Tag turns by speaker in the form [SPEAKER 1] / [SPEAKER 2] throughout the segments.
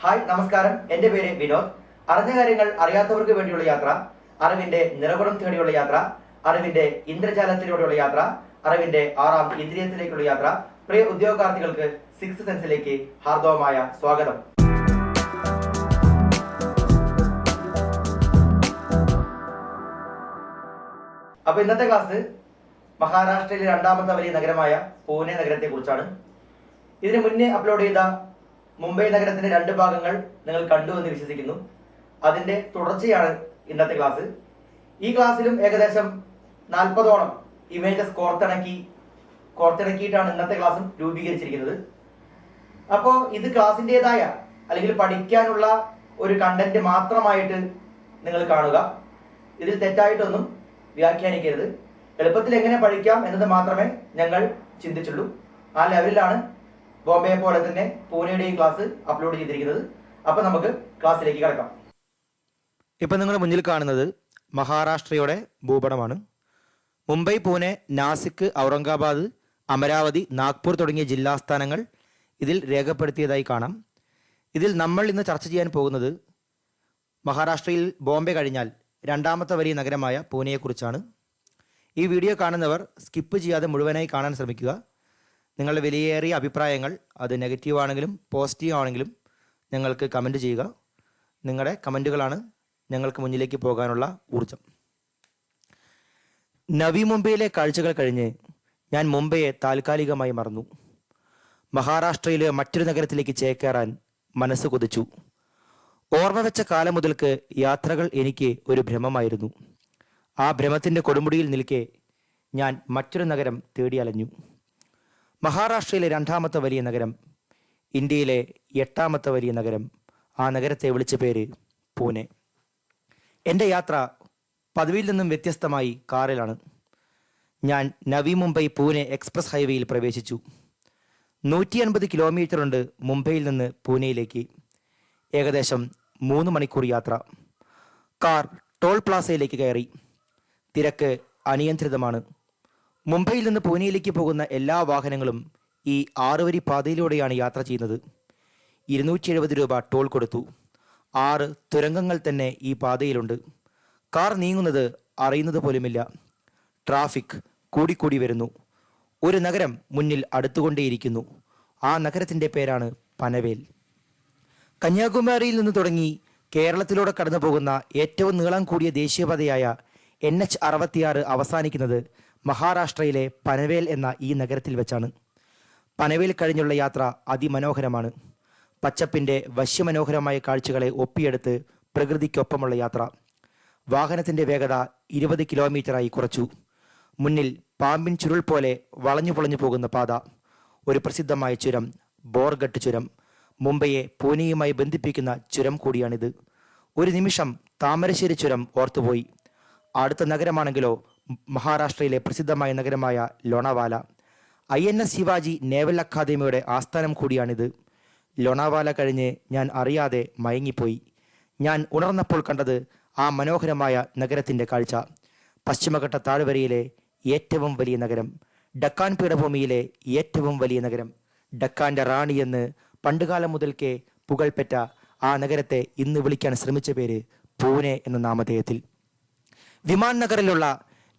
[SPEAKER 1] Hi നമസ്കാരം, എൻ്റെ പേര് വിനോദ്. അറിഞ്ഞ കാര്യങ്ങൾ അറിയാത്തവർക്ക് വേണ്ടിയുള്ള യാത്ര, അറിവിന്റെ നിറകുടം തേടിയുള്ള യാത്ര, അറിവിന്റെ ഇന്ദ്രജാലത്തിലൂടെയുള്ള യാത്ര, അറിവിന്റെ 6ാം ഇന്ദ്രിയത്തിലേക്കുള്ള യാത്ര. പ്രിയ ഉദ്യോഗാർത്ഥികൾക്ക് സിക്സ് സെൻസിലേക്ക് ഹാർദവമായ സ്വാഗതം. അപ്പൊ ഇന്നത്തെ ക്ലാസ് മഹാരാഷ്ട്രയിലെ 2ാമത്തെ വലിയ നഗരമായ പൂനെ നഗരത്തെ കുറിച്ചാണ്. ഇതിനു മുന്നേ അപ്ലോഡ് ചെയ്ത മുംബൈ നഗരത്തിന്റെ 2 ഭാഗങ്ങൾ നിങ്ങൾ കണ്ടു എന്ന് വിശ്വസിക്കുന്നു. അതിന്റെ തുടർച്ചയാണ് ഇന്നത്തെ ക്ലാസ്. ഈ ക്ലാസ്സിലും ഏകദേശം 40ഓളം ഇമേജസ് കോർത്തിണക്കിയിട്ടാണ് ഇന്നത്തെ ക്ലാസ്സും രൂപീകരിച്ചിരിക്കുന്നത്. അപ്പോൾ ഇത് ക്ലാസ്സിൻ്റെതായ അല്ലെങ്കിൽ പഠിക്കാനുള്ള ഒരു കണ്ടന്റ് മാത്രമായിട്ട് നിങ്ങൾ കാണുക. ഇതിൽ തെറ്റായിട്ടൊന്നും വ്യാഖ്യാനിക്കരുത്. എളുപ്പത്തിൽ എങ്ങനെ പഠിക്കാം എന്നത് മാത്രമേ ഞങ്ങൾ ചിന്തിച്ചുള്ളൂ. ആ ലെവലിലാണ് ബോംബെയെ പോലെ തന്നെ പൂനെയുടെ ഈ ക്ലാസ് അപ്ലോഡ് ചെയ്തിരിക്കുന്നത്. അപ്പൊ നമുക്ക് ക്ലാസ്സിലേക്ക് കിടക്കാം.
[SPEAKER 2] ഇപ്പം നിങ്ങൾ മുന്നിൽ കാണുന്നത് മഹാരാഷ്ട്രയുടെ ഭൂപടമാണ്. മുംബൈ, പൂനെ, നാസിക്, ഔറംഗാബാദ്, അമരാവതി, നാഗ്പൂർ തുടങ്ങിയ ജില്ലാസ്ഥാനങ്ങൾ ഇതിൽ രേഖപ്പെടുത്തിയതായി കാണാം. ഇതിൽ നമ്മൾ ഇന്ന് ചർച്ച ചെയ്യാൻ പോകുന്നത് മഹാരാഷ്ട്രയിൽ ബോംബെ കഴിഞ്ഞാൽ 2ാമത്തെ വലിയ നഗരമായ പൂനെയെക്കുറിച്ചാണ്. ഈ വീഡിയോ കാണുന്നവർ സ്കിപ്പ് ചെയ്യാതെ മുഴുവനായി കാണാൻ ശ്രമിക്കുക. നിങ്ങളുടെ വിലയേറിയ അഭിപ്രായങ്ങൾ, അത് നെഗറ്റീവ് ആണെങ്കിലും പോസിറ്റീവ് ആണെങ്കിലും ഞങ്ങൾക്ക് കമൻറ്റ് ചെയ്യുക. നിങ്ങളുടെ കമൻറ്റുകളാണ് ഞങ്ങൾക്ക് മുന്നിലേക്ക് പോകാനുള്ള ഊർജം. നവി മുംബൈയിലെ കാഴ്ചകൾ കഴിഞ്ഞ് ഞാൻ മുംബൈയെ താൽക്കാലികമായി മറന്നു. മഹാരാഷ്ട്രയിലെ മറ്റൊരു നഗരത്തിലേക്ക് ചേക്കേറാൻ മനസ്സ് കൊതിച്ചു. ഓർമ്മ വെച്ച കാലം മുതൽക്ക് യാത്രകൾ എനിക്ക് ഒരു ഭ്രമമായിരുന്നു. ആ ഭ്രമത്തിൻ്റെ കൊടുമുടിയിൽ നിൽക്കെ ഞാൻ മറ്റൊരു നഗരം തേടി അലഞ്ഞു. മഹാരാഷ്ട്രയിലെ 2ാമത്തെ വലിയ നഗരം, ഇന്ത്യയിലെ 8ാമത്തെ വലിയ നഗരം. ആ നഗരത്തെ വിളിച്ച പേര് പൂനെ. എൻ്റെ യാത്ര പതിവിൽ നിന്നും വ്യത്യസ്തമായി കാറിലാണ്. ഞാൻ നവി മുംബൈ പൂനെ എക്സ്പ്രസ് ഹൈവേയിൽ പ്രവേശിച്ചു. 150 കിലോമീറ്റർ ഉണ്ട് മുംബൈയിൽ നിന്ന് പൂനെയിലേക്ക്. ഏകദേശം 3 മണിക്കൂർ യാത്ര. കാർ ടോൾ പ്ലാസയിലേക്ക് കയറി. തിരക്ക് അനിയന്ത്രിതമാണ്. മുംബൈയിൽ നിന്ന് പൂനെയിലേക്ക് പോകുന്ന എല്ലാ വാഹനങ്ങളും ഈ 6 വരി പാതയിലൂടെയാണ് യാത്ര ചെയ്യുന്നത്. 270 രൂപ ടോൾ കൊടുത്തു. 6 തുരങ്കങ്ങൾ തന്നെ ഈ പാതയിലുണ്ട്. കാർ നീങ്ങുന്നത് അറിയുന്നത് പോലുമില്ല. ട്രാഫിക് കൂടിക്കൂടി വരുന്നു. ഒരു നഗരം മുന്നിൽ അടുത്തുകൊണ്ടേയിരിക്കുന്നു. ആ നഗരത്തിൻ്റെ പേരാണ് പനവേൽ. കന്യാകുമാരിയിൽ നിന്ന് തുടങ്ങി കേരളത്തിലൂടെ കടന്നു പോകുന്ന ഏറ്റവും നീളം കൂടിയ ദേശീയപാതയായ NH 66 അവസാനിക്കുന്നത് മഹാരാഷ്ട്രയിലെ പനവേൽ എന്ന ഈ നഗരത്തിൽ വെച്ചാണ്. പനവേൽ കഴിഞ്ഞുള്ള യാത്ര അതിമനോഹരമാണ്. പച്ചപ്പിൻ്റെ വശ്യമനോഹരമായ കാഴ്ചകളെ ഒപ്പിയെടുത്ത് പ്രകൃതിക്കൊപ്പമുള്ള യാത്ര. വാഹനത്തിൻ്റെ വേഗത 20 കിലോമീറ്ററായി കുറച്ചു. മുന്നിൽ പാമ്പിൻ ചുരുൾ പോലെ വളഞ്ഞു പൊളഞ്ഞു പോകുന്ന പാത. ഒരു പ്രസിദ്ധമായ ചുരം, ബോർഗട്ട് ചുരം. മുംബൈയെ പൂനെയുമായി ബന്ധിപ്പിക്കുന്ന ചുരം കൂടിയാണിത്. ഒരു നിമിഷം താമരശ്ശേരി ചുരം ഓർത്തുപോയി. അടുത്ത നഗരമാണെങ്കിലോ മഹാരാഷ്ട്രയിലെ പ്രസിദ്ധമായ നഗരമായ ലോണാവാല. INS ശിവാജി നേവൽ അക്കാദമിയുടെ ആസ്ഥാനം കൂടിയാണിത്. ലോണാവാല കഴിഞ്ഞ് ഞാൻ അറിയാതെ മയങ്ങിപ്പോയി. ഞാൻ ഉണർന്നപ്പോൾ കണ്ടത് ആ മനോഹരമായ നഗരത്തിൻ്റെ കാഴ്ച. പശ്ചിമഘട്ട താഴ്വരയിലെ ഏറ്റവും വലിയ നഗരം, ഡക്കാൻ പീഠഭൂമിയിലെ ഏറ്റവും വലിയ നഗരം, ഡക്കാൻ്റെ റാണി എന്ന് പണ്ടുകാലം മുതൽക്കേ പുകൾപ്പെട്ട ആ നഗരത്തെ ഇന്ന് വിളിക്കാൻ ശ്രമിച്ച പേര് പൂനെ എന്ന നാമധേയത്തിൽ. വിമാൻ നഗറിലുള്ള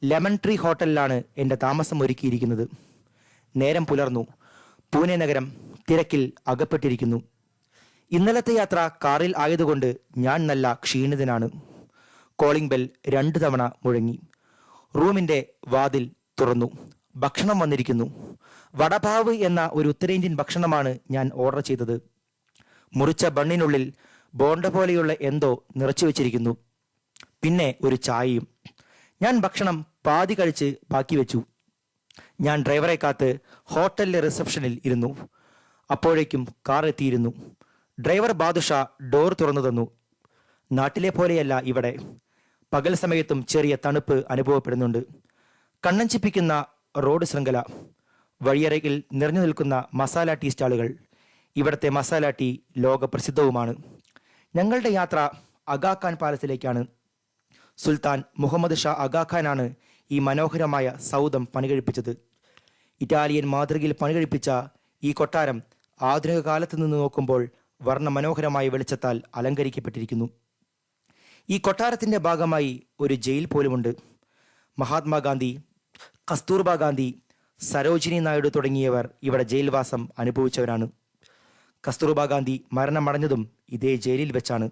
[SPEAKER 2] ലെമൺ ട്രീ ഹോട്ടലിലാണ് എൻ്റെ താമസം ഒരുക്കിയിരിക്കുന്നത്. നേരം പുലർന്നു. പൂനെ നഗരം തിരക്കിൽ അകപ്പെട്ടിരിക്കുന്നു. ഇന്നലത്തെ യാത്ര കാറിൽ ആയതുകൊണ്ട് ഞാൻ നല്ല ക്ഷീണിതനാണ്. കോളിംഗ് ബെൽ 2 തവണ മുഴങ്ങി. റൂമിൻ്റെ വാതിൽ തുറന്നു. ഭക്ഷണം വന്നിരിക്കുന്നു. വടപാവ് എന്ന ഒരു ഉത്തരേന്ത്യൻ ഭക്ഷണമാണ് ഞാൻ ഓർഡർ ചെയ്തത്. മുറിച്ച ബണ്ണിനുള്ളിൽ ബോണ്ട പോലെയുള്ള എന്തോ നിറച്ചു വെച്ചിരിക്കുന്നു. പിന്നെ ഒരു ചായയും. ഞാൻ ഭക്ഷണം പാതി കഴിച്ച് ബാക്കി വെച്ചു. ഞാൻ ഡ്രൈവറെ കാത്ത് ഹോട്ടലിലെ റിസപ്ഷനിൽ ഇരുന്നു. അപ്പോഴേക്കും കാർ എത്തിയിരുന്നു. ഡ്രൈവർ ബാദുഷാ ഡോർ തുറന്നു തന്നു. നാട്ടിലെ പോലെയല്ല ഇവിടെ. പകൽ സമയത്തും ചെറിയ തണുപ്പ് അനുഭവപ്പെടുന്നുണ്ട്. കണ്ണഞ്ചിപ്പിക്കുന്ന റോഡ് ശൃംഖല. വഴിയരകിൽ നിറഞ്ഞു നിൽക്കുന്ന മസാല ടീ സ്റ്റാളുകൾ. ഇവിടുത്തെ മസാല ടീ ലോക പ്രസിദ്ധവുമാണ്. ഞങ്ങളുടെ യാത്ര അഗാഖാൻ പാലസിലേക്കാണ്. സുൽത്താൻ മുഹമ്മദ് ഷാ അഗാഖാനാണ് ഈ മനോഹരമായ സൗധം പണികഴിപ്പിച്ചത്. ഇറ്റാലിയൻ മാതൃകയിൽ പണികഴിപ്പിച്ച ഈ കൊട്ടാരം ആധുനിക കാലത്ത് നിന്ന് നോക്കുമ്പോൾ വർണ്ണമനോഹരമായ വെളിച്ചത്താൽ അലങ്കരിക്കപ്പെട്ടിരിക്കുന്നു. ഈ കൊട്ടാരത്തിൻ്റെ ഭാഗമായി ഒരു ജയിൽ പോലുമുണ്ട്. മഹാത്മാഗാന്ധി, കസ്തൂർബ ഗാന്ധി, സരോജിനി നായിഡു തുടങ്ങിയവർ ഇവിടെ ജയിൽവാസം അനുഭവിച്ചവരാണ്. കസ്തൂർബ ഗാന്ധി മരണമടഞ്ഞതും ഇതേ ജയിലിൽ വെച്ചാണ്.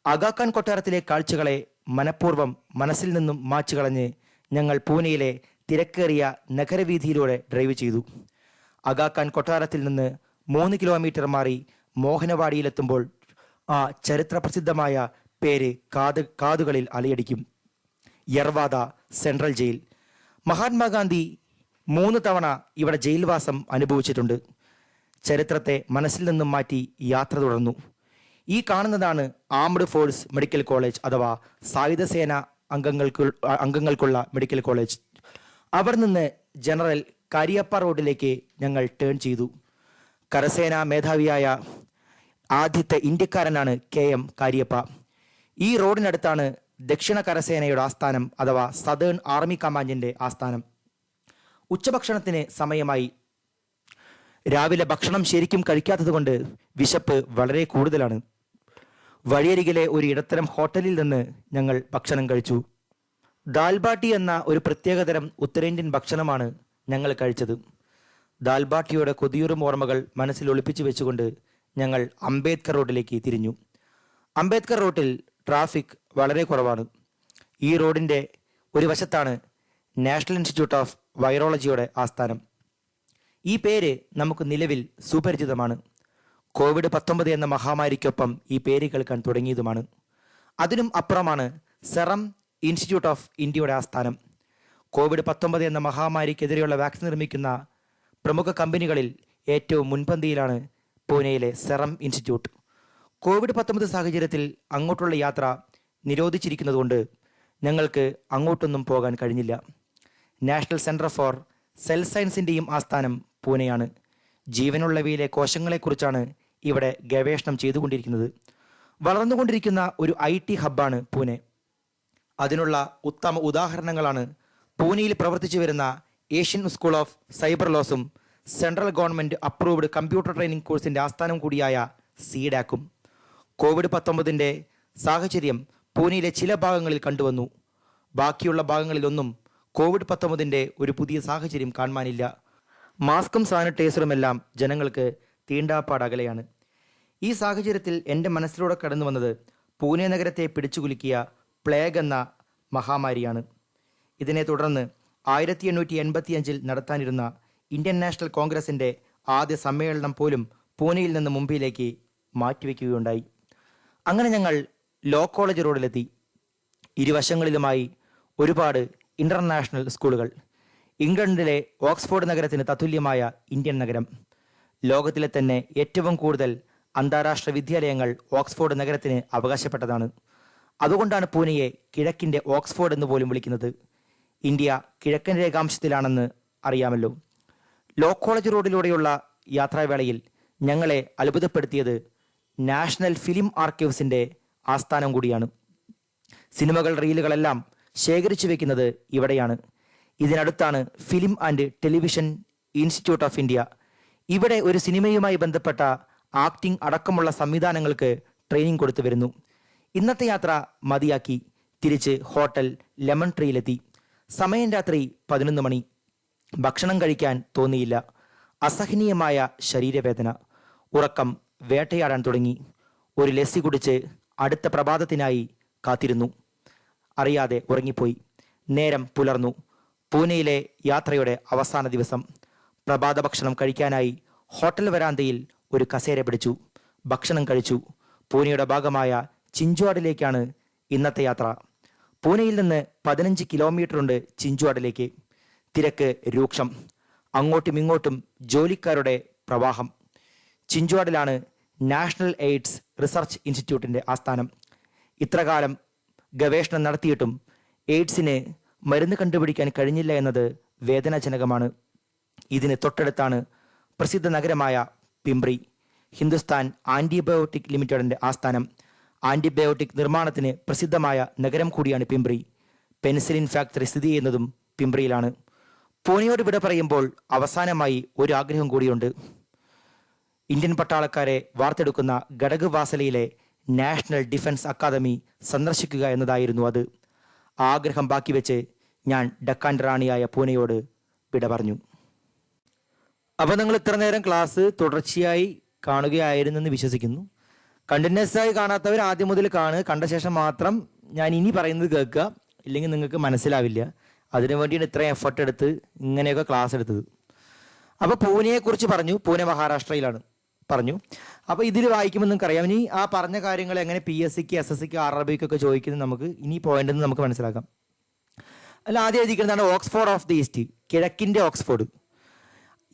[SPEAKER 2] ആഗാഖാൻ കൊട്ടാരത്തിലെ കാഴ്ചകളെ മനഃപൂർവ്വം മനസ്സിൽ നിന്നും മാച്ചുകളഞ്ഞ് ഞങ്ങൾ പൂനെയിലെ തിരക്കേറിയ നഗരവീഥിയിലൂടെ ഡ്രൈവ് ചെയ്തു. ആഗാഖാൻ കൊട്ടാരത്തിൽ നിന്ന് 3 കിലോമീറ്റർ മാറി മോഹനവാടിയിലെത്തുമ്പോൾ ആ ചരിത്രപ്രസിദ്ധമായ പേര് കാതുകളിൽ അലയടിക്കും. Yerwada central jail. മഹാത്മാഗാന്ധി 3 തവണ ഇവിടെ ജയിൽവാസം അനുഭവിച്ചിട്ടുണ്ട്. ചരിത്രത്തെ മനസ്സിൽ നിന്നും മാറ്റി യാത്ര തുടർന്നു. ഈ കാണുന്നതാണ് ആംഡ് ഫോഴ്സ് മെഡിക്കൽ കോളേജ് അഥവാ സായുധസേന അംഗങ്ങൾക്കുള്ള മെഡിക്കൽ കോളേജ്. അവിടെ നിന്ന് ജനറൽ കരിയപ്പ റോഡിലേക്ക് ഞങ്ങൾ ടേൺ ചെയ്തു. കരസേനാ മേധാവിയായ ആദ്യത്തെ ഇന്ത്യക്കാരനാണ് KM കരിയപ്പ. ഈ റോഡിനടുത്താണ് ദക്ഷിണ കരസേനയുടെ ആസ്ഥാനം അഥവാ സദേൺ ആർമി കമാൻഡിൻ്റെ ആസ്ഥാനം. ഉച്ചഭക്ഷണത്തിന് സമയമായി. രാവിലെ ഭക്ഷണം ശരിക്കും കഴിക്കാത്തതുകൊണ്ട് വിശപ്പ് വളരെ കൂടുതലാണ്. വഴിയരികിലെ ഒരു ഇടത്തരം ഹോട്ടലിൽ നിന്ന് ഞങ്ങൾ ഭക്ഷണം കഴിച്ചു. ദാൽബാട്ടി എന്ന ഒരു പ്രത്യേകതരം ഉത്തരേന്ത്യൻ ഭക്ഷണമാണ് ഞങ്ങൾ കഴിച്ചത്. ദാൽബാട്ടിയുടെ കൊതിയൂറും ഓർമ്മകൾ മനസ്സിൽ ഒളിപ്പിച്ചു വെച്ചുകൊണ്ട് ഞങ്ങൾ അംബേദ്കർ റോഡിലേക്ക് തിരിഞ്ഞു. അംബേദ്കർ റോഡിൽ ട്രാഫിക് വളരെ കുറവാണ്. ഈ റോഡിൻ്റെ ഒരു വശത്താണ് നാഷണൽ ഇൻസ്റ്റിറ്റ്യൂട്ട് ഓഫ് വൈറോളജിയുടെ ആസ്ഥാനം. ഈ പേര് നമുക്ക് നിലവിൽ സുപരിചിതമാണ്. COVID-19 എന്ന മഹാമാരിക്കൊപ്പം ഈ പേര് കേൾക്കാൻ തുടങ്ങിയതുമാണ്. അതിനും അപ്പുറമാണ് സെറം ഇൻസ്റ്റിറ്റ്യൂട്ട് ഓഫ് ഇന്ത്യയുടെ ആസ്ഥാനം. COVID-19 എന്ന മഹാമാരിക്കെതിരെയുള്ള വാക്സിൻ നിർമ്മിക്കുന്ന പ്രമുഖ കമ്പനികളിൽ ഏറ്റവും മുൻപന്തിയിലാണ് പൂനെയിലെ സെറം ഇൻസ്റ്റിറ്റ്യൂട്ട്. COVID-19 സാഹചര്യത്തിൽ അങ്ങോട്ടുള്ള യാത്ര നിരോധിച്ചിരിക്കുന്നതുകൊണ്ട് ഞങ്ങൾക്ക് അങ്ങോട്ടൊന്നും പോകാൻ കഴിഞ്ഞില്ല. നാഷണൽ സെൻറ്റർ ഫോർ സെൽ സയൻസിൻ്റെയും ആസ്ഥാനം പൂനെയാണ്. ജീവനുള്ളവയിലെ കോശങ്ങളെക്കുറിച്ചാണ് ഇവിടെ ഗവേഷണം ചെയ്തുകൊണ്ടിരിക്കുന്നത്. വളർന്നുകൊണ്ടിരിക്കുന്ന ഒരു IT ഹബ്ബാണ് പൂനെ. അതിനുള്ള ഉത്തമ ഉദാഹരണങ്ങളാണ് പൂനെയിൽ പ്രവർത്തിച്ചു വരുന്ന ഏഷ്യൻ സ്കൂൾ ഓഫ് സൈബർ ലോസും central government approved computer training കോഴ്സിൻ്റെ ആസ്ഥാനം കൂടിയായ CDAC-ഉം. COVID-19 സാഹചര്യം പൂനെയിലെ ചില ഭാഗങ്ങളിൽ കണ്ടുവന്നു. ബാക്കിയുള്ള ഭാഗങ്ങളിലൊന്നും COVID-19 ഒരു പുതിയ സാഹചര്യം കാണുവാനില്ല. മാസ്കും സാനിറ്റൈസറുമെല്ലാം ജനങ്ങൾക്ക് തീണ്ടാപ്പാടകലെയാണ്. ഈ സാഹചര്യത്തിൽ എൻ്റെ മനസ്സിലൂടെ കടന്നു വന്നത് പൂനെ നഗരത്തെ പിടിച്ചുകുലുക്കിയ പ്ലേഗ് എന്ന മഹാമാരിയാണ്. ഇതിനെ തുടർന്ന് 1885 നടത്താനിരുന്ന ഇന്ത്യൻ നാഷണൽ കോൺഗ്രസിൻ്റെ ആദ്യ സമ്മേളനം പോലും പൂനെയിൽ നിന്ന് മുംബൈയിലേക്ക് മാറ്റിവെക്കുകയുണ്ടായി. അങ്ങനെ ഞങ്ങൾ ലോ കോളേജ് റോഡിലെത്തി. ഇരുവശങ്ങളിലുമായി ഒരുപാട് ഇൻ്റർനാഷണൽ സ്കൂളുകൾ. ഇംഗ്ലണ്ടിലെ ഓക്സ്ഫോർഡ് നഗരത്തിന് തത്തുല്യമായ ഇന്ത്യൻ നഗരം. ലോകത്തിലെ തന്നെ ഏറ്റവും കൂടുതൽ അന്താരാഷ്ട്ര വിദ്യാലയങ്ങൾ ഓക്സ്ഫോർഡ് നഗരത്തിന് അവകാശപ്പെട്ടതാണ്. അതുകൊണ്ടാണ് പൂനെയെ കിഴക്കിൻ്റെ ഓക്സ്ഫോർഡ് എന്ന് പോലും വിളിക്കുന്നത്. ഇന്ത്യ കിഴക്കൻ രേഖാംശത്തിലാണെന്ന് അറിയാമല്ലോ. ലോ കോളേജ് റോഡിലൂടെയുള്ള യാത്രാവേളയിൽ ഞങ്ങളെ അത്ഭുതപ്പെടുത്തിയത് നാഷണൽ ഫിലിം ആർക്കൈവ്സിൻ്റെ ആസ്ഥാനം കൂടിയാണ്. സിനിമകൾ, റീലുകളെല്ലാം ശേഖരിച്ചു വെക്കുന്നത് ഇവിടെയാണ്. ഇതിനടുത്താണ് film and television institute of India. ഇവിടെ ഒരു സിനിമയുമായി ബന്ധപ്പെട്ട ആക്ടിംഗ് അടക്കമുള്ള സംവിധാനങ്ങൾക്ക് ട്രെയിനിങ് കൊടുത്തു വരുന്നു. ഇന്നത്തെ യാത്ര മതിയാക്കി തിരിച്ച് ഹോട്ടൽ ലെമൺ ട്രീയിലെത്തി. സമയം രാത്രി 11 മണി. ഭക്ഷണം കഴിക്കാൻ തോന്നിയില്ല. അസഹനീയമായ ശരീരവേദന. ഉറക്കം വേട്ടയാടാൻ തുടങ്ങി. ഒരു ലസ്സി കുടിച്ച് അടുത്ത പ്രഭാതത്തിനായി കാത്തിരുന്നു. അറിയാതെ ഉറങ്ങിപ്പോയി. നേരം പുലർന്നു. പൂനെയിലെ യാത്രയുടെ അവസാന ദിവസം. പ്രഭാത ഭക്ഷണം കഴിക്കാനായി ഹോട്ടൽ വരാന്തയിൽ ഒരു കസേര പിടിച്ചു. ഭക്ഷണം കഴിച്ചു. പൂനെയുടെ ഭാഗമായ ചിഞ്ചുവാഡിലേക്കാണ് ഇന്നത്തെ യാത്ര. പൂനെയിൽ നിന്ന് 15 കിലോമീറ്ററുണ്ട് ചിഞ്ചുവാഡിലേക്ക്. തിരക്ക് രൂക്ഷം. അങ്ങോട്ടും ഇങ്ങോട്ടും ജോലിക്കാരുടെ പ്രവാഹം. ചിഞ്ചുവാഡിലാണ് നാഷണൽ എയ്ഡ്സ് റിസർച്ച് ഇൻസ്റ്റിറ്റ്യൂട്ടിൻ്റെ ആസ്ഥാനം. ഇത്രകാലം ഗവേഷണം നടത്തിയിട്ടും എയ്ഡ്സിന് മരുന്ന് കണ്ടുപിടിക്കാൻ കഴിഞ്ഞില്ല എന്നത് വേദനാജനകമാണ്. ഇതിന് തൊട്ടടുത്താണ് പ്രസിദ്ധ നഗരമായ പിംപ്രി. ഹിന്ദുസ്ഥാൻ ആൻറ്റിബയോട്ടിക് ലിമിറ്റഡിൻ്റെ ആസ്ഥാനം. ആൻറ്റിബയോട്ടിക് നിർമ്മാണത്തിന് പ്രസിദ്ധമായ നഗരം കൂടിയാണ് പിംപ്രി. പെൻസിലിൻ ഫാക്ടറി സ്ഥിതി ചെയ്യുന്നതും പിംപ്രിയിലാണ്. പൂനെയോട് വിട പറയുമ്പോൾ അവസാനമായി ഒരു ആഗ്രഹം കൂടിയുണ്ട്. Indian പട്ടാളക്കാരെ വാർത്തെടുക്കുന്ന Kharak വാസലയിലെ national defence academy സന്ദർശിക്കുക എന്നതായിരുന്നു അത്. ആഗ്രഹം ബാക്കി വെച്ച് ഞാൻ ഡക്കാൻ റാണിയായ പൂനെയോട് വിട പറഞ്ഞു. അപ്പോൾ നിങ്ങൾ ഇത്ര നേരം ക്ലാസ് തുടർച്ചയായി കാണുകയായിരുന്നെന്ന് വിശ്വസിക്കുന്നു. കണ്ടിന്യൂസ് ആയി കാണാത്തവർ ആദ്യം മുതൽ കാണുക, കണ്ട ശേഷം മാത്രം ഞാൻ ഇനി പറയുന്നത് കേൾക്കുക, ഇല്ലെങ്കിൽ നിങ്ങൾക്ക് മനസ്സിലാവില്ല. അതിനു വേണ്ടിയാണ് ഇത്രയും എഫർട്ട് എടുത്ത് ഇങ്ങനെയൊക്കെ ക്ലാസ് എടുത്തത്. അപ്പോൾ പൂനെയെക്കുറിച്ച് പറഞ്ഞു. പൂനെ മഹാരാഷ്ട്രയിലാണ് പറഞ്ഞു. അപ്പോൾ ഇതിൽ വായിക്കുമ്പോൾ നിങ്ങൾക്കറിയാം ഇനി ആ പറഞ്ഞ കാര്യങ്ങൾ എങ്ങനെ PSCക്ക് SSCക്ക് RRBക്കൊക്കെ ചോദിക്കുന്നത് നമുക്ക് ഇനി പോയിന്റ് എന്ന് നമുക്ക് മനസ്സിലാക്കാം. അല്ല, ആദ്യം എഴുതിക്കുന്നതാണ് ഓക്സ്ഫോർഡ് ഓഫ് ദി ഈസ്റ്റ്, കിഴക്കിൻ്റെ ഓക്സ്ഫോർഡ്.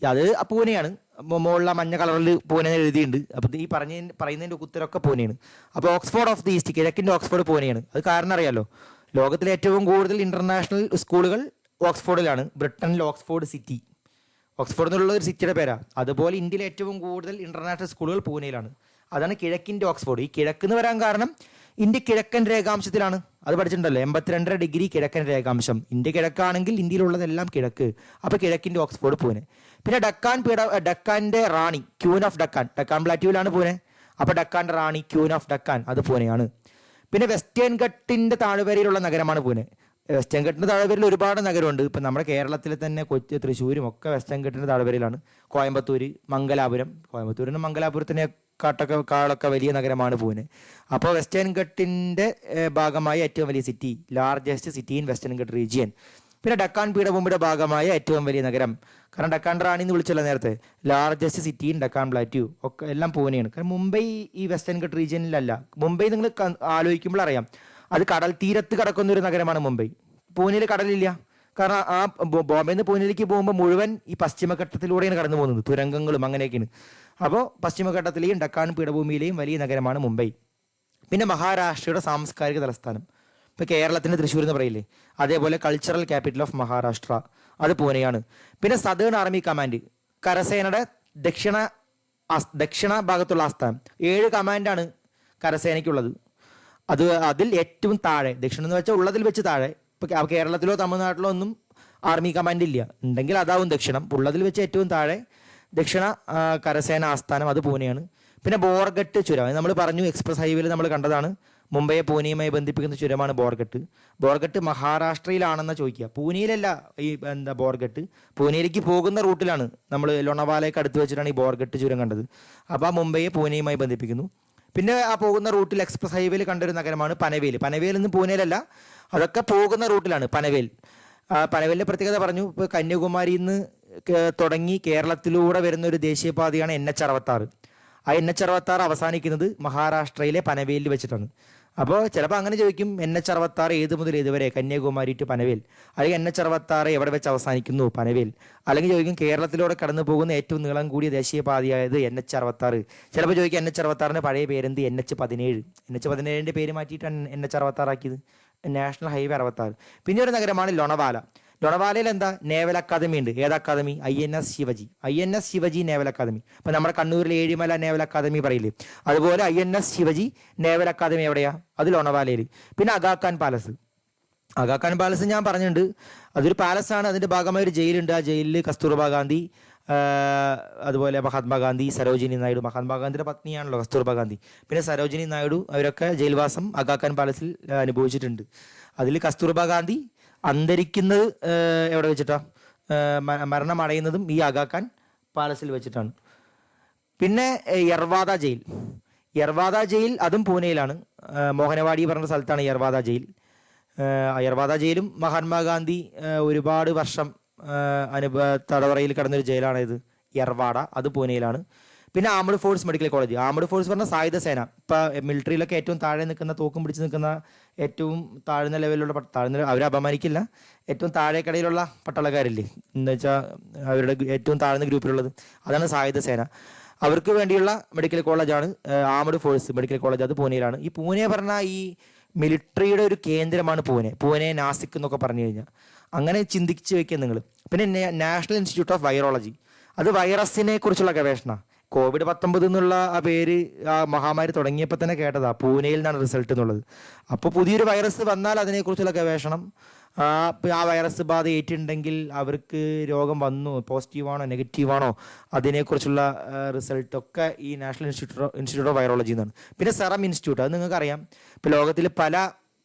[SPEAKER 2] അത് പൂനെയാണ്. മുകളിലെ മഞ്ഞ കളറിൽ പൂനെ എഴുതിയിട്ടുണ്ട്. അപ്പോൾ ഈ പറയുന്നതിൻ്റെ ഉത്തരമൊക്കെ പൂനെയാണ്. അപ്പോൾ ഓക്സ്ഫോർഡ് ഓഫ് ദി ഈസ്റ്റ്, കിഴക്കിൻ്റെ ഓക്സ്ഫോർഡ് പൂനെയാണ്. അത് കാരണം അറിയാലോ, ലോകത്തിലെ ഏറ്റവും കൂടുതൽ ഇൻ്റർനാഷണൽ സ്കൂളുകൾ ഓക്സ്ഫോർഡിലാണ്. ബ്രിട്ടനിൽ ഓക്സ്ഫോർഡ് സിറ്റി, ഓക്സ്ഫോർഡ് എന്നുള്ള ഒരു സിറ്റിയുടെ പേരാണ്. അതുപോലെ ഇന്ത്യയിലെ ഏറ്റവും കൂടുതൽ ഇൻ്റർനാഷണൽ സ്കൂളുകൾ പൂനെയിലാണ്. അതാണ് കിഴക്കിൻ്റെ ഓക്സ്ഫോർഡ്. ഈ കിഴക്കെന്ന് വരാൻ കാരണം ഇന്ത്യ കിഴക്കൻ രേഖാംശത്തിലാണ്. അത് പഠിച്ചിട്ടുണ്ടല്ലോ, 82 ഡിഗ്രി കിഴക്കൻ രേഖാംശം. ഇന്ത്യ കിഴക്കാണെങ്കിൽ ഇന്ത്യയിലുള്ളതെല്ലാം കിഴക്ക്. അപ്പോൾ കിഴക്കിൻ്റെ ഓക്സ്ഫോർഡ് പൂനെ. പിന്നെ ഡക്കാൻ്റെ റാണി, ക്യൂൻ ഓഫ് ഡക്കാൻ, ഡക്കാൻ പ്ലാറ്റ്യൂവിലാണ് പൂനെ. അപ്പോൾ ഡക്കാൻ്റെ റാണി, ക്യൂൻ ഓഫ് ഡക്കാൻ, അത് പൂനെയാണ്. പിന്നെ വെസ്റ്റേൺ ഘട്ടിൻ്റെ താഴ്വരയിലുള്ള നഗരമാണ് പൂനെ. വെസ്റ്റേൺ ഘട്ടിൻ്റെ താഴ്വരയിൽ ഒരുപാട് നഗരമുണ്ട്. ഇപ്പം നമ്മുടെ കേരളത്തിൽ തന്നെ കൊച്ചി, തൃശ്ശൂരും ഒക്കെ വെസ്റ്റേൺ ഘട്ടിൻ്റെ താഴ്വരയിലാണ്. കോയമ്പത്തൂർ, മംഗലാപുരം, കോയമ്പത്തൂരിനും മംഗലാപുരത്തിനെ കാളൊക്കെ വലിയ നഗരമാണ് പൂനെ. അപ്പോൾ വെസ്റ്റേൺ ഘട്ടിൻ്റെ ഭാഗമായ ഏറ്റവും വലിയ city, largest city in western Ghat region. പിന്നെ ഡക്കാൻ പീഠഭൂമിയുടെ ഭാഗമായ ഏറ്റവും വലിയ നഗരം, കാരണം ഡക്കാൻ റാണി എന്ന് വിളിച്ചല്ലോ നേരത്തെ, largest city in Deccan plateau, ഒക്കെ എല്ലാം പൂനെയാണ്. കാരണം മുംബൈ ഈ വെസ്റ്റേൺ ഘട്ട് റീജിയനിലല്ല. മുംബൈ നിങ്ങൾ ആലോചിക്കുമ്പോൾ അറിയാം, അത് കടൽ തീരത്ത് കിടക്കുന്ന ഒരു നഗരമാണ് മുംബൈ. പൂനെയിൽ കടലില്ല. കാരണം ആ ബോംബെയിൽ നിന്ന് പൂനെയിലേക്ക് പോകുമ്പോൾ മുഴുവൻ ഈ പശ്ചിമഘട്ടത്തിലൂടെയാണ് കടന്നു പോകുന്നത്, തുരങ്കങ്ങളും അങ്ങനെയൊക്കെയാണ്. അപ്പോൾ പശ്ചിമഘട്ടത്തിലെയും ഡക്കാൻ പീഠഭൂമിയിലെയും വലിയ നഗരമാണ് മുംബൈ. പിന്നെ മഹാരാഷ്ട്രയുടെ സാംസ്കാരിക തലസ്ഥാനം, ഇപ്പോൾ കേരളത്തിൻ്റെ തൃശ്ശൂർ എന്ന് പറയില്ലേ, അതേപോലെ കൾച്ചറൽ ക്യാപിറ്റൽ ഓഫ് മഹാരാഷ്ട്ര, അത് പൂനെയാണ്. പിന്നെ സദേൺ ആർമി കമാൻഡ്, കരസേനയുടെ ദക്ഷിണ ഭാഗത്തുള്ള ആസ്ഥാനം. 7 കമാൻഡാണ് കരസേനയ്ക്കുള്ളത്. അതിൽ ഏറ്റവും താഴെ, ദക്ഷിണം എന്ന് വെച്ചാൽ ഉള്ളതിൽ വെച്ച് താഴെ, ഇപ്പോൾ കേരളത്തിലോ തമിഴ്നാട്ടിലോ ഒന്നും ആർമി കമാൻഡ് ഇല്ല. ഉണ്ടെങ്കിൽ അതാവും ദക്ഷിണം. ഉള്ളതിൽ വെച്ച് ഏറ്റവും താഴെ ദക്ഷിണ കരസേന ആസ്ഥാനം, അത് പൂനെയാണ്. പിന്നെ ബോർഗട്ട് ചുരം, നമ്മൾ പറഞ്ഞു എക്സ്പ്രസ് ഹൈവേയിൽ നമ്മൾ കണ്ടതാണ്. മുംബൈയെ പൂനെയുമായി ബന്ധിപ്പിക്കുന്ന ചുരമാണ് ബോർഗട്ട്. ബോർഗട്ട് മഹാരാഷ്ട്രയിലാണെന്ന് ചോദിക്കുക, പൂനെയിലല്ല. ഈ ബോർഗട്ട് പൂനെയിലേക്ക് പോകുന്ന റൂട്ടിലാണ്. നമ്മൾ ലോണവാലയ്ക്ക് അടുത്ത് വെച്ചിട്ടാണ് ഈ ബോർഗട്ട് ചുരം കണ്ടത്. അപ്പോൾ ആ മുംബൈയെ പൂനെയുമായി ബന്ധിപ്പിക്കുന്നു. പിന്നെ ആ പോകുന്ന റൂട്ടിൽ എക്സ്പ്രസ് ഹൈവേയിൽ കണ്ടൊരു നഗരമാണ് പനവേൽ. പനവേൽ നിന്ന് പൂനെയിലല്ല, അതൊക്കെ പോകുന്ന റൂട്ടിലാണ് പനവേൽ. പനവേലിൻ്റെ പ്രത്യേകത പറഞ്ഞു. ഇപ്പോൾ കന്യാകുമാരിയിൽ നിന്ന് തുടങ്ങി കേരളത്തിലൂടെ വരുന്ന ഒരു ദേശീയപാതയാണ് NH 66. ആ NH 66 അവസാനിക്കുന്നത് മഹാരാഷ്ട്രയിലെ പനവേലിൽ വെച്ചിട്ടാണ്. അപ്പോൾ ചിലപ്പോൾ അങ്ങനെ ചോദിക്കും, NH 66 ഏത് മുതൽ ഏതുവരെ, കന്യാകുമാരി ടു പനവേൽ, അല്ലെങ്കിൽ NH 66 എവിടെ വെച്ച് അവസാനിക്കുന്നു, പനവേൽ. അല്ലെങ്കിൽ ചോദിക്കും കേരളത്തിലൂടെ കടന്നു പോകുന്ന ഏറ്റവും നീളം കൂടിയ ദേശീയപാതയായത് NH 66. ചിലപ്പോൾ ചോദിക്കും NH 66 പഴയ പേരെന്ത്, NH 17. NH 17 പേര് മാറ്റിയിട്ടാണ് NH 66 ആക്കിയത്, നാഷണൽ ഹൈവേ 66. പിന്നെ ഒരു നഗരമാണ് ലോണവാല. ലോണവാലയിൽ എന്താ, നേവൽ അക്കാദമി ഉണ്ട്. ഏത് academy? INS Shivaji naval academy. ഇപ്പം നമ്മുടെ കണ്ണൂരിലെ ഏഴിമല നേവൽ അക്കാദമി പറയില്ലേ, അതുപോലെ INS ശിവജി നേവൽ അക്കാദമി എവിടെയാ? അത് ലോണവാലയിൽ. പിന്നെ അഗാഖാൻ പാലസ്. അഗാഖാൻ പാലസ് ഞാൻ പറഞ്ഞിട്ടുണ്ട്, അതൊരു പാലസാണ്. അതിൻ്റെ ഭാഗമായ ഒരു ജയിലുണ്ട്. ആ ജയിലിൽ കസ്തൂർബ ഗാന്ധി, അതുപോലെ മഹാത്മാഗാന്ധി, സരോജിനി നായിഡു, മഹാത്മാഗാന്ധിയുടെ പത്നിയാണല്ലോ കസ്തൂർബ ഗാന്ധി, പിന്നെ സരോജിനി നായിഡു, അവരൊക്കെ ജയിൽവാസം അഗാഖാൻ പാലസിൽ അനുഭവിച്ചിട്ടുണ്ട്. അതിൽ കസ്തൂർബ ഗാന്ധി അന്തരിക്കുന്നത് എവിടെ വെച്ചിട്ടാ, മരണമടയുന്നതും ഈ അഗാഖാൻ പാലസിൽ വെച്ചിട്ടാണ്. പിന്നെ യർവാദ ജയിൽ, അതും പൂനെയിലാണ്. മോഹനവാടി പറഞ്ഞ സ്ഥലത്താണ് യർവാദ ജയിൽ. യർവാദ ജയിലും മഹാത്മാഗാന്ധി ഒരുപാട് വർഷം തടവറയിൽ കിടന്നൊരു ജയിലാണ് ഇത് യർവാഡ, അത് പൂനെയിലാണ്. പിന്നെ armed force medical college. Armed force പറഞ്ഞാൽ സായുധ സേന. ഇപ്പം മിലിറ്ററിയിലൊക്കെ ഏറ്റവും താഴെ നിൽക്കുന്ന, തോക്കും പിടിച്ച് നിൽക്കുന്ന, ഏറ്റവും താഴ്ന്ന ലെവലിലുള്ള അവരെ അപമാനിക്കില്ല, ഏറ്റവും താഴേക്കടയിലുള്ള പട്ടാളക്കാരില്ലേ, എന്ന് വെച്ചാൽ അവരുടെ ഏറ്റവും താഴ്ന്ന ഗ്രൂപ്പിലുള്ളത്, അതാണ് സായുധ സേന. അവർക്ക് വേണ്ടിയുള്ള മെഡിക്കൽ കോളേജാണ് ആംഡ് ഫോഴ്സ് മെഡിക്കൽ കോളേജ്, അത് പൂനെയിലാണ്. ഈ പൂനെ പറഞ്ഞാൽ ഈ മിലിറ്ററിയുടെ ഒരു കേന്ദ്രമാണ് പൂനെ നാസിക് എന്നൊക്കെ പറഞ്ഞു കഴിഞ്ഞാൽ. അങ്ങനെ ചിന്തിച്ച് വെക്കുക നിങ്ങൾ. പിന്നെ നാഷണൽ ഇൻസ്റ്റിറ്റ്യൂട്ട് ഓഫ് വൈറോളജി, അത് വൈറസിനെ കുറിച്ചുള്ള ഗവേഷണം. COVID-19 എന്നുള്ള ആ പേര് ആ മഹാമാരി തുടങ്ങിയപ്പോൾ തന്നെ കേട്ടതാ, പൂനെയിൽ നിന്നാണ് റിസൾട്ട് എന്നുള്ളത്. അപ്പോൾ പുതിയൊരു വൈറസ് വന്നാൽ അതിനെക്കുറിച്ചുള്ള ഗവേഷണം, ആ വൈറസ് ബാധ ഏറ്റിട്ടുണ്ടെങ്കിൽ അവർക്ക് രോഗം വന്നു, പോസിറ്റീവാണോ നെഗറ്റീവാണോ, അതിനെക്കുറിച്ചുള്ള റിസൾട്ടൊക്കെ ഈ നാഷണൽ ഇൻസ്റ്റിറ്റ്യൂട്ട് ഓഫ് വൈറോളജി എന്നാണ്. പിന്നെ സെറം ഇൻസ്റ്റിറ്റ്യൂട്ട്, അത് നിങ്ങൾക്കറിയാം. ഇപ്പോൾ ലോകത്തിൽ പല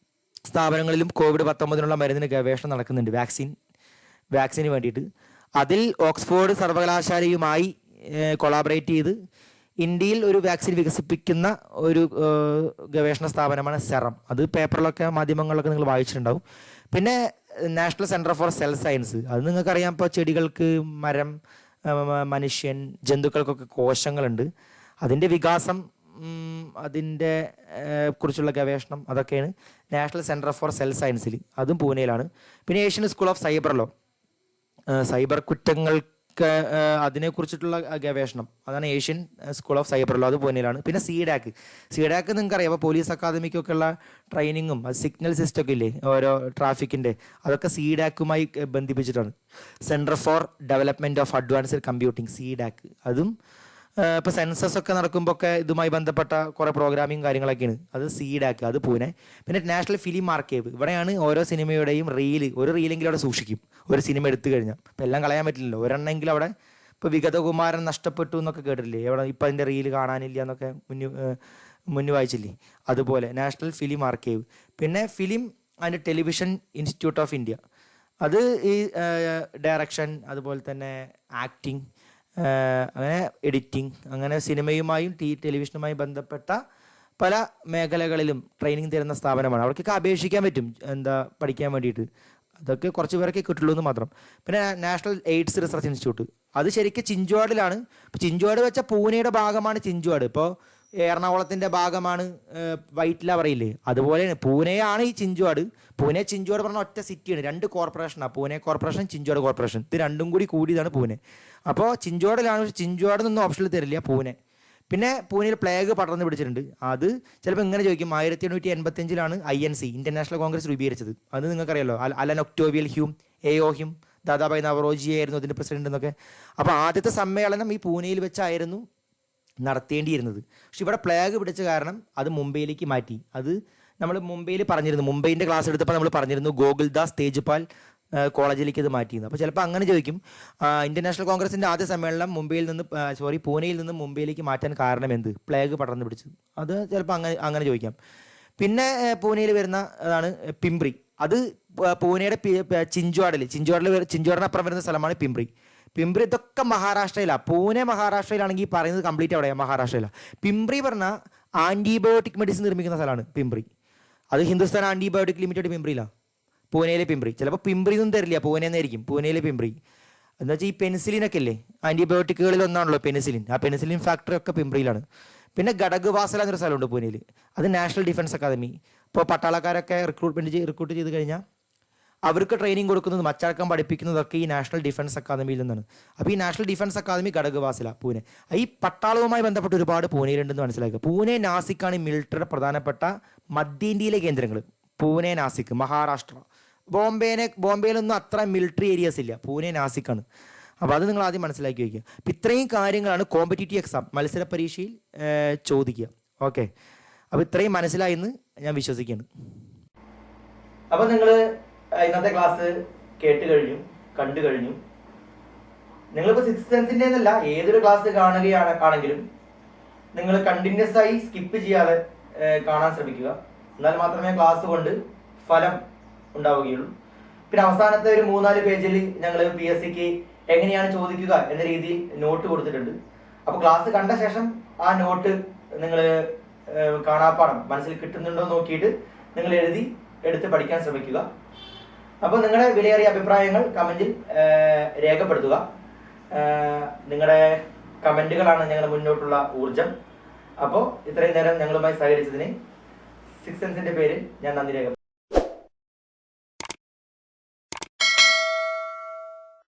[SPEAKER 2] സ്ഥാപനങ്ങളിലും COVID-19 മരുന്നിന് ഗവേഷണം നടക്കുന്നുണ്ട്, വാക്സിന് വേണ്ടിയിട്ട്. അതിൽ ഓക്സ്ഫോർഡ് സർവകലാശാലയുമായി കൊളാബറേറ്റ് ചെയ്ത് ഇന്ത്യയിൽ ഒരു വാക്സിൻ വികസിപ്പിക്കുന്ന ഒരു ഗവേഷണ സ്ഥാപനമാണ് സെറം. അത് പേപ്പറിലൊക്കെ മാധ്യമങ്ങളിലൊക്കെ നിങ്ങൾ വായിച്ചിട്ടുണ്ടാവും. പിന്നെ national centre for cell science, അത് നിങ്ങൾക്കറിയാം. ഇപ്പോൾ ചെടികൾക്ക്, മരം, മനുഷ്യൻ, ജന്തുക്കൾക്കൊക്കെ കോശങ്ങളുണ്ട്. അതിൻ്റെ വികാസം, അതിൻ്റെ കുറിച്ചുള്ള ഗവേഷണം, അതൊക്കെയാണ് നാഷണൽ സെൻറ്റർ ഫോർ സെൽ സയൻസിൽ, അതും പൂനെയിലാണ്. പിന്നെ ഏഷ്യൻ സ്കൂൾ ഓഫ് സൈബർ കുറ്റങ്ങൾക്ക് അതിനെക്കുറിച്ചിട്ടുള്ള ഗവേഷണം, അതാണ് Asian school of cyber law, അത് പൂനെയിലാണ്. പിന്നെ സീഡാക്ക് നിങ്ങൾക്കറിയാം. അപ്പോൾ പോലീസ് അക്കാദമിക്കൊക്കെ ഉള്ള ട്രെയിനിങ്ങും സിഗ്നൽ സിസ്റ്റം ഒക്കെ ഇല്ലേ, ഓരോ ട്രാഫിക്കിൻ്റെ, അതൊക്കെ സീഡാക്കുമായി ബന്ധിപ്പിച്ചിട്ടാണ്. Centre for development of advanced computing, CDAC. അതും ഇപ്പോൾ സെൻസസ് ഒക്കെ നടക്കുമ്പോൾ ഒക്കെ ഇതുമായി ബന്ധപ്പെട്ട കുറേ പ്രോഗ്രാമിങ് കാര്യങ്ങളൊക്കെയാണ്. അത് സീഡാക്ക്, അത് പൂനെ. പിന്നെ നാഷണൽ ഫിലിം ആർക്കൈവ്, ഇവിടെയാണ് ഓരോ സിനിമയുടെയും ഒരു റീലെങ്കിലും അവിടെ സൂക്ഷിക്കും, ഒരു സിനിമ എടുത്തു കഴിഞ്ഞാൽ. ഇപ്പം എല്ലാം കളയാൻ പറ്റില്ലല്ലോ, ഒരെണ്ണമെങ്കിലും അവിടെ. ഇപ്പോൾ വിഗതകുമാരൻ നഷ്ടപ്പെട്ടു എന്നൊക്കെ കേട്ടില്ലേ, എവിടെ ഇപ്പം അതിൻ്റെ റീല് കാണാനില്ല എന്നൊക്കെ മുന്നു വായിച്ചില്ലേ, അതുപോലെ നാഷണൽ ഫിലിം ആർക്കൈവ്. പിന്നെ film and television institute of India, അത് ഈ ഡയറക്ഷൻ, അതുപോലെ തന്നെ ആക്ടിങ്, അങ്ങനെ എഡിറ്റിംഗ്, അങ്ങനെ സിനിമയുമായും ടെലിവിഷനുമായും ബന്ധപ്പെട്ട പല മേഖലകളിലും ട്രെയിനിങ് തരുന്ന സ്ഥാപനമാണ്. അവർക്കൊക്കെ അപേക്ഷിക്കാൻ പറ്റും പഠിക്കാൻ വേണ്ടിയിട്ട്. അതൊക്കെ കുറച്ച് പേരൊക്കെ കിട്ടുള്ളൂ എന്ന് മാത്രം. പിന്നെ നാഷണൽ എയ്ഡ്സ് റിസർച്ച് ഇൻസ്റ്റിറ്റ്യൂട്ട്, അത് ശരിക്കും ചിഞ്ചുവാഡിലാണ്. ഇപ്പോൾ ചിഞ്ചുവാഡ് വെച്ചാൽ പൂനെയുടെ ഭാഗമാണ് ചിഞ്ചുവാഡ്. ഇപ്പോൾ എറണാകുളത്തിൻ്റെ ഭാഗമാണ് വൈറ്റില പറയില്ലേ, അതുപോലെയാണ് പൂനെയാണ് ഈ ചിഞ്ചുവാഡ്. ചിഞ്ചുവാഡ് പറഞ്ഞ ഒറ്റ സിറ്റിയാണ്, 2 കോർപ്പറേഷനാണ്, പൂനെ കോർപ്പറേഷൻ, ചിഞ്ചുവാഡ് കോർപ്പറേഷൻ. ഇത് രണ്ടും കൂടിയതാണ് പൂനെ. അപ്പോൾ ചിഞ്ചുവാഡിലാണ്, പക്ഷേ ചിഞ്ചുവാഡിൽ നിന്നും ഓപ്ഷനിൽ തരില്ല, പൂനെ. പിന്നെ പൂനെയിൽ പ്ലേഗ് പടർന്ന് പിടിച്ചിട്ടുണ്ട്. അത് ചിലപ്പോൾ ഇങ്ങനെ ചോദിക്കും, 1885 INC, ഇന്ത്യൻ കോൺഗ്രസ് രൂപീകരിച്ചത്. അത് നിങ്ങൾക്കറിയാലോ, Allan Octavian Hume, A O Hume, Dadabhai Naoroji ആയിരുന്നു അതിൻ്റെ പ്രസിഡന്റ് എന്നൊക്കെ. അപ്പോൾ ആദ്യത്തെ സമ്മേളനം ഈ പൂനെയിൽ വെച്ചായിരുന്നു നടത്തേണ്ടിയിരുന്നത്. പക്ഷെ ഇവിടെ പ്ലേഗ് പിടിച്ച കാരണം അത് മുംബൈയിലേക്ക് മാറ്റി. അത് നമ്മൾ മുംബൈയിൽ പറഞ്ഞിരുന്നു, മുംബൈൻ്റെ ക്ലാസ് എടുത്തപ്പോൾ നമ്മൾ പറഞ്ഞിരുന്നു ഗോകുൽദാസ് തേജ്പാൽ കോളേജിലേക്ക് ഇത് മാറ്റിയിരുന്നു. അപ്പോൾ ചിലപ്പോൾ അങ്ങനെ ചോദിക്കും, ഇന്ത്യൻ നാഷണൽ കോൺഗ്രസിൻ്റെ ആദ്യ സമ്മേളനം പൂനെയിൽ നിന്ന് മുംബൈയിലേക്ക് മാറ്റാൻ കാരണം എന്ത്? പ്ലേഗ് പടർന്നു പിടിച്ചത്. അത് ചിലപ്പോൾ അങ്ങനെ ചോദിക്കാം. പിന്നെ പൂനെയിൽ വരുന്ന അതാണ് പിംപ്രി. അത് പൂനെയുടെ ചിഞ്ചുവാഡിനപ്പുറം വരുന്ന സ്ഥലമാണ് പിംപ്രി. ഇതൊക്കെ മഹാരാഷ്ട്രയിലാണ്. പൂനെ മഹാരാഷ്ട്രയിലാണെങ്കിൽ പറയുന്നത് കംപ്ലീറ്റ് അവിടെയാണ്, മഹാരാഷ്ട്രയിലാണ്. പിംപ്രി പറഞ്ഞാൽ ആൻറ്റിബയോട്ടിക് മെഡിസിൻ നിർമ്മിക്കുന്ന സ്ഥലമാണ് പിംപ്രി. അത് ഹിന്ദുസ്ഥാൻ ആൻറ്റിബയോട്ടിക് ലിമിറ്റഡ് പിംപ്രിയിലാണ്, പൂനെയിലെ പിംപ്രി. ചിലപ്പോൾ പിംപ്രി ഒന്നും തരില്ല, പൂനെന്നായിരിക്കും പൂനെയിലെ പിംപ്രി. എന്താ വെച്ചാൽ ഈ പെനിസിലിനൊക്കെ ഇല്ലേ, ആൻറ്റിബയോട്ടിക്കുകളിൽ ഒന്നാണല്ലോ പെനിസിലിൻ. ആ പെനിസിലിൻ ഫാക്ടറി ഒക്കെ പിംപ്രിയിലാണ്. പിന്നെ ഘടകവാസല എന്നൊരു സ്ഥലമുണ്ട് പൂനെയിൽ, അത് നാഷണൽ ഡിഫൻസ് അക്കാദമി. ഇപ്പോൾ പട്ടാളക്കാരൊക്കെ റിക്രൂട്ട് ചെയ്ത് കഴിഞ്ഞാൽ അവർക്ക് ട്രെയിനിങ് കൊടുക്കുന്നതും അച്ചടക്കം പഠിപ്പിക്കുന്നതൊക്കെ ഈ നാഷണൽ ഡിഫൻസ് അക്കാദമിയിൽ നിന്നാണ്. അപ്പോൾ ഈ നാഷണൽ ഡിഫൻസ് അക്കാദമി ഘടകവാസല പൂനെ. ഈ പട്ടാളവുമായി ബന്ധപ്പെട്ട് ഒരുപാട് പൂനെയിലുണ്ടെന്ന് മനസ്സിലാക്കുക. പൂനെ, നാസിക്കാണ് മിലിറ്ററിയുടെ പ്രധാനപ്പെട്ട മധ്യേന്ത്യയിലെ കേന്ദ്രങ്ങൾ. പൂനെ, നാസിക്, മഹാരാഷ്ട്ര. ബോംബെയിലൊന്നും അത്ര മിലിറ്ററി ഏരിയാസ് ഇല്ല, പൂനെ, നാസിക്കാണ്. അപ്പോൾ അത് നിങ്ങൾ ആദ്യം മനസ്സിലാക്കി വയ്ക്കുക. അപ്പം ഇത്രയും കാര്യങ്ങളാണ് കോമ്പറ്റീറ്റീവ് എക്സാം, മത്സര പരീക്ഷയിൽ ചോദിക്കുക. ഓക്കെ, അപ്പോൾ ഇത്രയും മനസ്സിലായി എന്ന് ഞാൻ വിശ്വസിക്കുന്നു.
[SPEAKER 1] അപ്പോൾ നിങ്ങൾ ഇന്നത്തെ ക്ലാസ് കണ്ടു കഴിഞ്ഞു. നിങ്ങളിപ്പോൾ 6th സെൻസിൻ്റെ എന്നല്ല, ഏതൊരു ക്ലാസ് കാണുകയാണെങ്കിലും നിങ്ങൾ കണ്ടിന്യൂസ് ആയി സ്കിപ്പ് ചെയ്യാതെ കാണാൻ ശ്രമിക്കുക. എന്നാൽ മാത്രമേ ക്ലാസ് കൊണ്ട് ഫലം ഉണ്ടാവുകയുള്ളൂ. പിന്നെ അവസാനത്തെ ഒരു 3-4 പേജിൽ ഞങ്ങൾ PSCക്ക് എങ്ങനെയാണ് ചോദിക്കുക എന്ന രീതിയിൽ നോട്ട് കൊടുത്തിട്ടുണ്ട്. അപ്പോൾ ക്ലാസ് കണ്ട ശേഷം ആ നോട്ട് നിങ്ങൾ കാണാപ്പാഠം മനസ്സിൽ കിട്ടുന്നുണ്ടോ നോക്കിയിട്ട് നിങ്ങൾ എടുത്ത് പഠിക്കാൻ ശ്രമിക്കുക. അപ്പോൾ നിങ്ങളുടെ വിലയേറിയ അഭിപ്രായങ്ങൾ കമൻറ്റിൽ രേഖപ്പെടുത്തുക. നിങ്ങളുടെ കമൻറ്റുകളാണ് ഞങ്ങളുടെ മുന്നോട്ടുള്ള ഊർജം. അപ്പോൾ ഇത്രയും നേരം ഞങ്ങളുമായി സഹകരിച്ചതിന് 6th സെൻസിൻ്റെ പേരിൽ ഞാൻ നന്ദി രേഖപ്പെടുത്തുന്നു.